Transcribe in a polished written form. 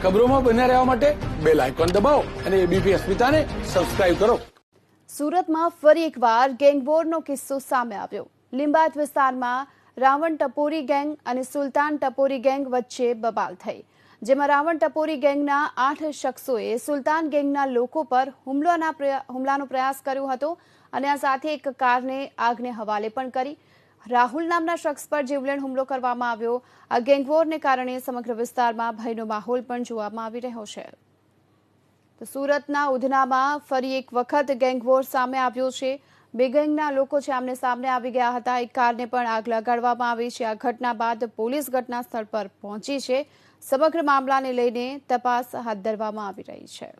ખબરોમાં બન્યા રહેવા માટે બેલ આઇકોન દબાવો અને એબીપી અસ્મિતાને સબસ્ક્રાઇબ કરો. સુરતમાં ફરી એકવાર ગેંગવોરનો કિસ્સો સામે આવ્યો. લીંબાયત વિસ્તારમાં રાવણ ટપોરી ગેંગ અને સુલતાન ટપોરી ગેંગ વચ્ચે બબાલ થઈ, જેમાં રાવણ ટપોરી ગેંગના 8 શખ્સોએ સુલતાન ગેંગના લોકો પર હુમલાનો પ્રયાસ કર્યો હતો અને આ સાથે એક કારને આગને હવાલે પણ કરી. રાહુલ નામના શખ્સ પર જીવલેણ હુમલો કરવામાં આવ્યો. આ ગેંગવોરને કારણે સમગ્ર વિસ્તારમાં ભયનો માહોલ પણ જોવામાં આવી રહ્યો છે. તો સુરતના ઉધનામાં ફરી એક વખત ગેંગવોર સામે આવ્યો છે. બે ગેંગના લોકો છે આમને સામને આવી ગયા હતા. એક કારને પણ આગ લગાડવામાં આવી છે. આ ઘટના બાદ પોલીસ ઘટના સ્થળ પર પહોંચી છે. સમગ્ર મામલાને લઈને તપાસ હાથ ધરવામાં આવી રહી છે.